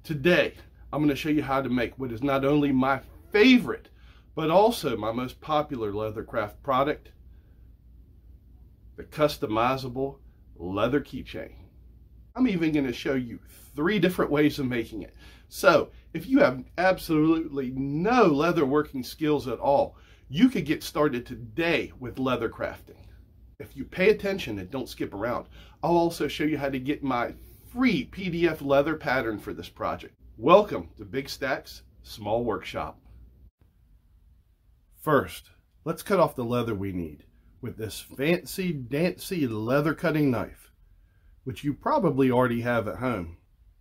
Today, I'm going to show you how to make what is not only my favorite, but also my most popular leathercraft product, the customizable leather keychain. I'm even going to show you 3 different ways of making it. So, if you have absolutely no leather working skills at all, you could get started today with leather crafting. If you pay attention and don't skip around, I'll also show you how to get my free PDF leather pattern for this project. Welcome to Big Stacks Small Workshop. First, let's cut off the leather we need with this fancy dancy leather cutting knife, which you probably already have at home.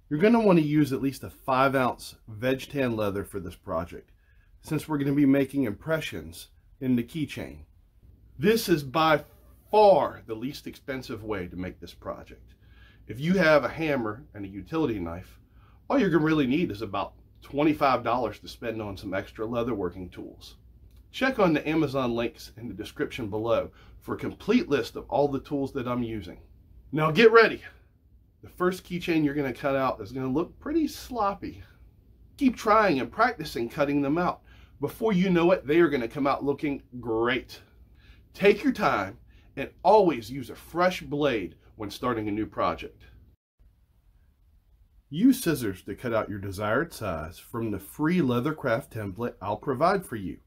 You're going to want to use at least a 5-ounce veg tan leather for this project, since we're going to be making impressions in the keychain. This is by far the least expensive way to make this project. If you have a hammer and a utility knife, all you're going to really need is about $25 to spend on some extra leather working tools. Check on the Amazon links in the description below for a complete list of all the tools that I'm using. Now get ready. The first keychain you're going to cut out is going to look pretty sloppy. Keep trying and practicing cutting them out. Before you know it, they are going to come out looking great. Take your time and always use a fresh blade when starting a new project. Use scissors to cut out your desired size from the free leathercraft template I'll provide for you.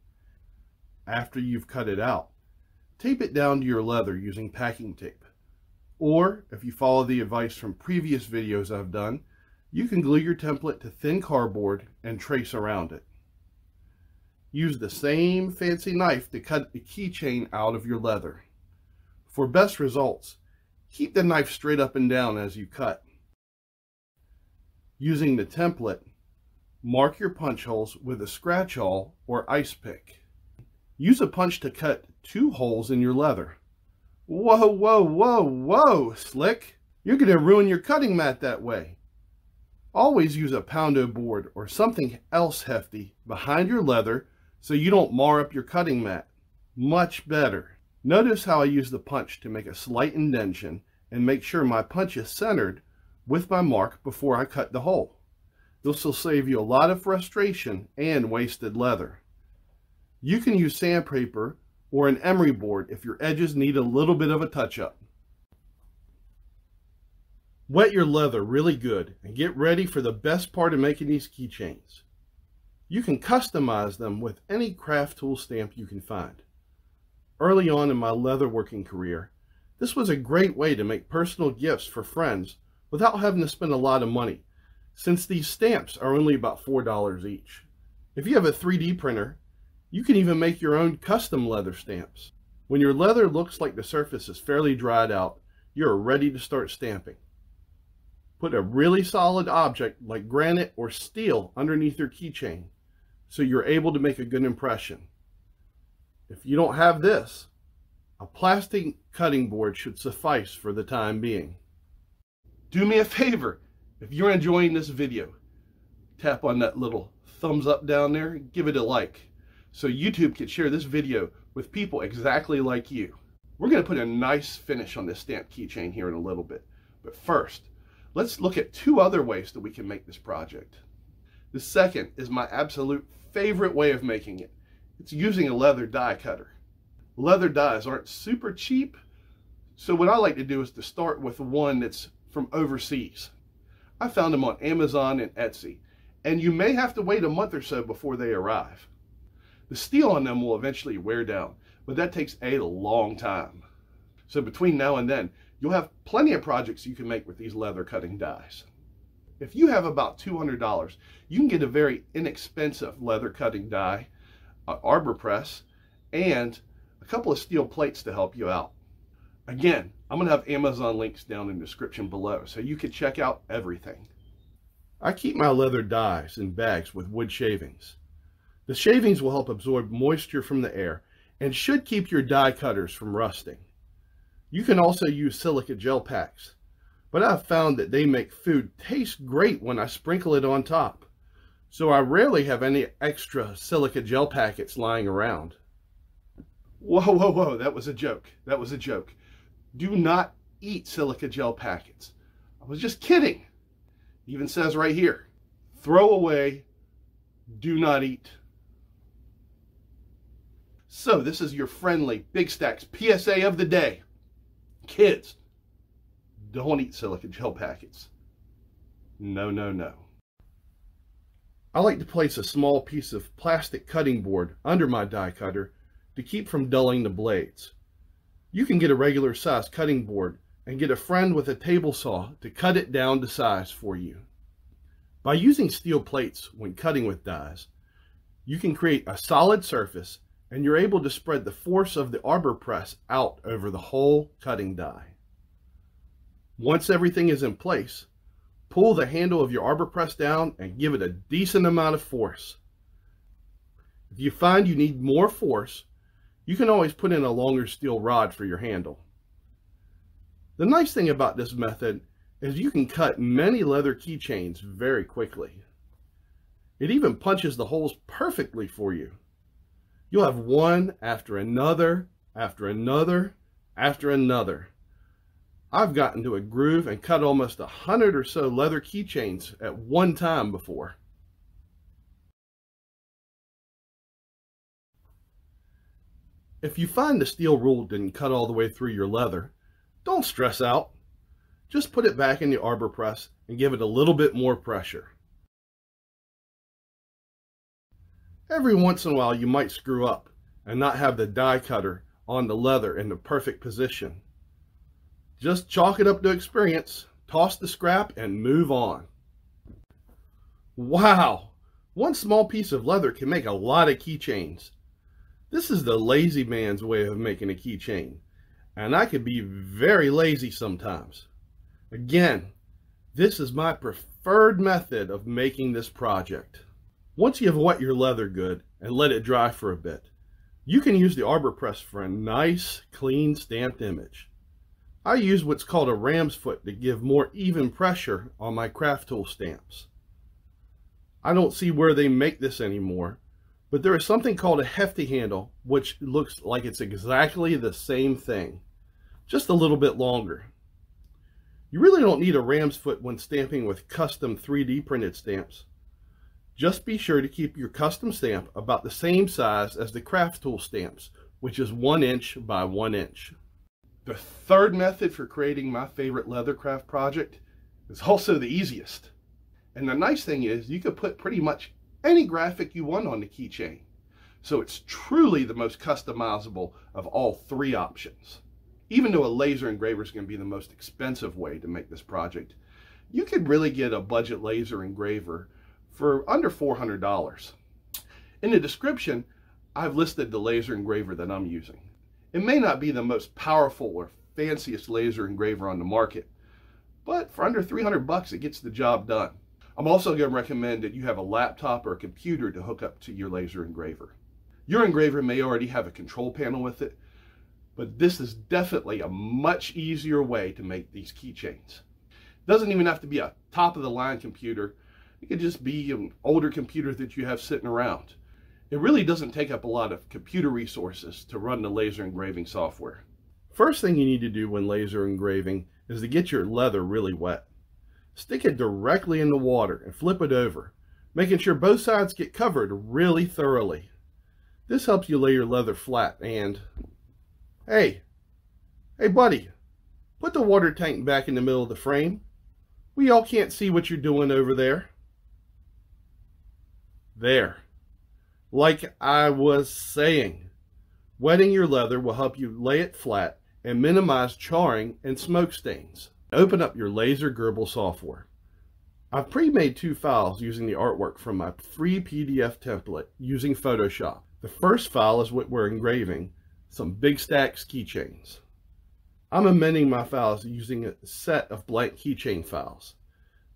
After you've cut it out, tape it down to your leather using packing tape. Or, if you follow the advice from previous videos I've done, you can glue your template to thin cardboard and trace around it. Use the same fancy knife to cut the keychain out of your leather. For best results, keep the knife straight up and down as you cut. Using the template, mark your punch holes with a scratch awl or ice pick. Use a punch to cut 2 holes in your leather. Whoa, whoa, whoa, whoa, Slick! You're going to ruin your cutting mat that way. Always use a poundo board or something else hefty behind your leather so you don't mar up your cutting mat. Much better. Notice how I use the punch to make a slight indentation and make sure my punch is centered with my mark before I cut the hole. This will save you a lot of frustration and wasted leather. You can use sandpaper or an emery board if your edges need a little bit of a touch-up. Wet your leather really good and get ready for the best part of making these keychains. You can customize them with any craft tool stamp you can find. Early on in my leatherworking career, this was a great way to make personal gifts for friends without having to spend a lot of money, since these stamps are only about $4 each. If you have a 3D printer, you can even make your own custom leather stamps. When your leather looks like the surface is fairly dried out, you're ready to start stamping. Put a really solid object like granite or steel underneath your keychain so you're able to make a good impression. If you don't have this, a plastic cutting board should suffice for the time being. Do me a favor, if you're enjoying this video, tap on that little thumbs up down there, give it a like, so YouTube can share this video with people exactly like you. We're going to put a nice finish on this stamp keychain here in a little bit, but first, let's look at 2 other ways that we can make this project. The second is my absolute favorite way of making it. It's using a leather die cutter. Leather dies aren't super cheap, so what I like to do is to start with one that's from overseas. I found them on Amazon and Etsy, and you may have to wait a month or so before they arrive. The steel on them will eventually wear down, but that takes a long time. So between now and then, you'll have plenty of projects you can make with these leather cutting dies. If you have about $200, you can get a very inexpensive leather cutting die, an arbor press, and a couple of steel plates to help you out. Again, I'm going to have Amazon links down in the description below so you can check out everything. I keep my leather dies in bags with wood shavings. The shavings will help absorb moisture from the air and should keep your die cutters from rusting. You can also use silica gel packs, but I've found that they make food taste great when I sprinkle it on top, so I rarely have any extra silica gel packets lying around. Whoa, whoa, whoa, that was a joke. That was a joke. Do not eat silica gel packets. I was just kidding. It even says right here, Throw away, do not eat. So this is your friendly Big Stacks PSA of the day. Kids, don't eat silica gel packets. No, no, no. I like to place a small piece of plastic cutting board under my die cutter to keep from dulling the blades. You can get a regular size cutting board and get a friend with a table saw to cut it down to size for you. By using steel plates when cutting with dies, you can create a solid surface and you're able to spread the force of the arbor press out over the whole cutting die. Once everything is in place, pull the handle of your arbor press down and give it a decent amount of force. If you find you need more force, you can always put in a longer steel rod for your handle. The nice thing about this method is you can cut many leather keychains very quickly. It even punches the holes perfectly for you. You'll have one after another, after another, after another. I've gotten to a groove and cut almost 100 or so leather keychains at one time before. If you find the steel rule didn't cut all the way through your leather, don't stress out. Just put it back in the arbor press and give it a little bit more pressure. Every once in a while you might screw up and not have the die cutter on the leather in the perfect position. Just chalk it up to experience, toss the scrap, and move on. Wow! One small piece of leather can make a lot of keychains. This is the lazy man's way of making a keychain, and I can be very lazy sometimes. Again, this is my preferred method of making this project. Once you have wet your leather good and let it dry for a bit, you can use the arbor press for a nice, clean, stamped image. I use what's called a ram's foot to give more even pressure on my craft tool stamps. I don't see where they make this anymore, but there is something called a hefty handle, which looks like it's exactly the same thing, just a little bit longer. You really don't need a ram's foot when stamping with custom 3D printed stamps. Just be sure to keep your custom stamp about the same size as the craft tool stamps, which is 1 inch by 1 inch. The third method for creating my favorite leathercraft project is also the easiest. And the nice thing is you can put pretty much any graphic you want on the keychain. So it's truly the most customizable of all three options. Even though a laser engraver is going to be the most expensive way to make this project, you could really get a budget laser engraver for under $400. In the description, I've listed the laser engraver that I'm using. It may not be the most powerful or fanciest laser engraver on the market, but for under 300 bucks, it gets the job done. I'm also going to recommend that you have a laptop or a computer to hook up to your laser engraver. Your engraver may already have a control panel with it, but this is definitely a much easier way to make these keychains. It doesn't even have to be a top-of-the-line computer. It could just be an older computer that you have sitting around. It really doesn't take up a lot of computer resources to run the laser engraving software. First thing you need to do when laser engraving is to get your leather really wet. Stick it directly in the water and flip it over, making sure both sides get covered really thoroughly. This helps you lay your leather flat and... Hey buddy, put the water tank back in the middle of the frame. We all can't see what you're doing over there. There. Like I was saying, wetting your leather will help you lay it flat and minimize charring and smoke stains. Open up your laser Gerbil software. I've pre-made 2 files using the artwork from my free PDF template using Photoshop. The first file is what we're engraving, some Big Stacks keychains. I'm amending my files using a set of blank keychain files.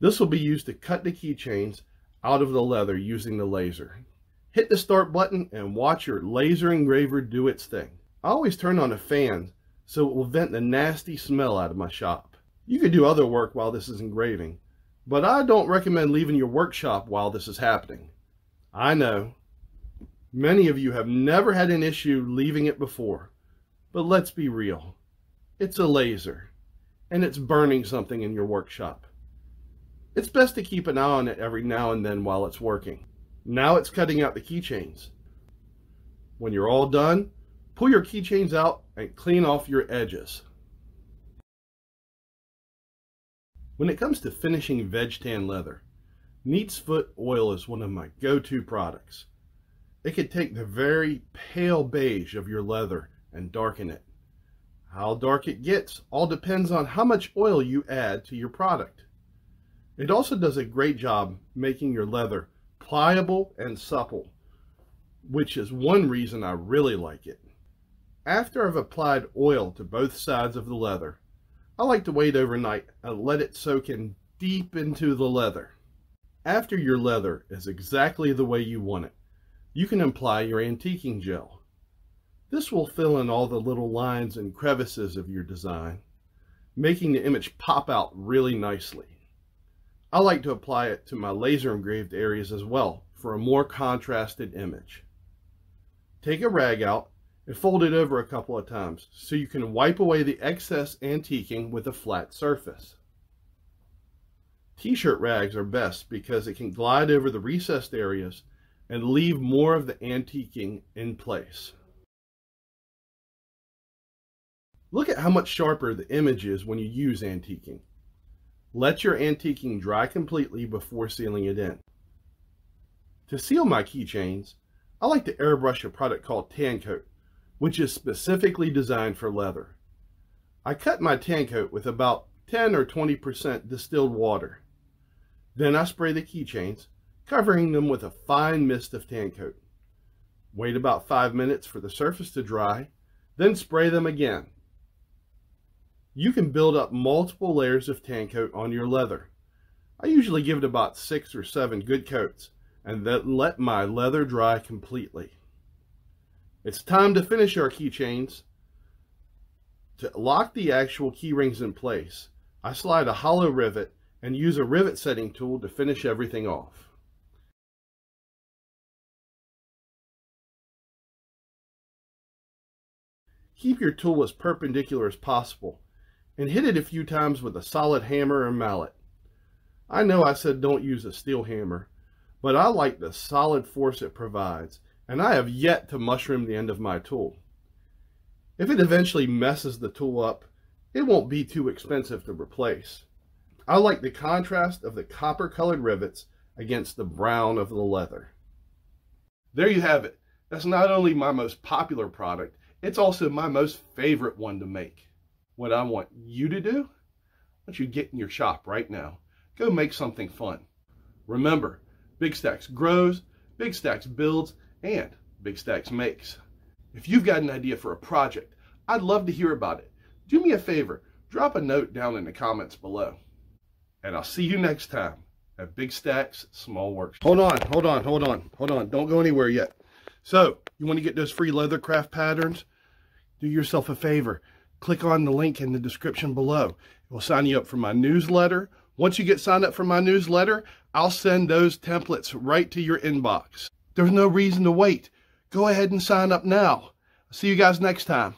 This will be used to cut the keychains out of the leather using the laser. Hit the start button and watch your laser engraver do its thing. I always turn on a fan so it will vent the nasty smell out of my shop. You could do other work while this is engraving, but I don't recommend leaving your workshop while this is happening. I know many of you have never had an issue leaving it before, but let's be real. It's a laser, and it's burning something in your workshop. It's best to keep an eye on it every now and then while it's working. Now it's cutting out the keychains. When you're all done, pull your keychains out and clean off your edges. When it comes to finishing veg tan leather, Neat's Foot oil is one of my go-to products. It can take the very pale beige of your leather and darken it. How dark it gets all depends on how much oil you add to your product. It also does a great job making your leather pliable and supple, which is one reason I really like it. After I've applied oil to both sides of the leather, I like to wait overnight and let it soak in deep into the leather. After your leather is exactly the way you want it, you can apply your antiquing gel. This will fill in all the little lines and crevices of your design, making the image pop out really nicely. I like to apply it to my laser engraved areas as well for a more contrasted image. Take a rag out and fold it over a couple of times so you can wipe away the excess antiquing with a flat surface. T-shirt rags are best because it can glide over the recessed areas and leave more of the antiquing in place. Look at how much sharper the image is when you use antiquing. Let your antiquing dry completely before sealing it in. To seal my keychains, I like to airbrush a product called Tan Coat, which is specifically designed for leather. I cut my Tan Coat with about 10 or 20% distilled water. Then I spray the keychains, covering them with a fine mist of Tan Coat. Wait about 5 minutes for the surface to dry, then spray them again. You can build up multiple layers of Tan Coat on your leather. I usually give it about 6 or 7 good coats and then let my leather dry completely. It's time to finish our keychains. To lock the actual key rings in place, I slide a hollow rivet and use a rivet setting tool to finish everything off. Keep your tool as perpendicular as possible and hit it a few times with a solid hammer or mallet. I know I said don't use a steel hammer, but I like the solid force it provides, and I have yet to mushroom the end of my tool. If it eventually messes the tool up, it won't be too expensive to replace. I like the contrast of the copper-colored rivets against the brown of the leather. There you have it. That's not only my most popular product, it's also my most favorite one to make. What I want you to do, I want you to get in your shop right now. Go make something fun. Remember, Big Stacks grows, Big Stacks builds, and Big Stacks makes. If you've got an idea for a project, I'd love to hear about it. Do me a favor, drop a note down in the comments below. And I'll see you next time at Big Stacks Small Works. Hold on. Don't go anywhere yet. So, you want to get those free leathercraft patterns? Do yourself a favor. Click on the link in the description below. It will sign you up for my newsletter. Once you get signed up for my newsletter, I'll send those templates right to your inbox. There's no reason to wait. Go ahead and sign up now. See you guys next time.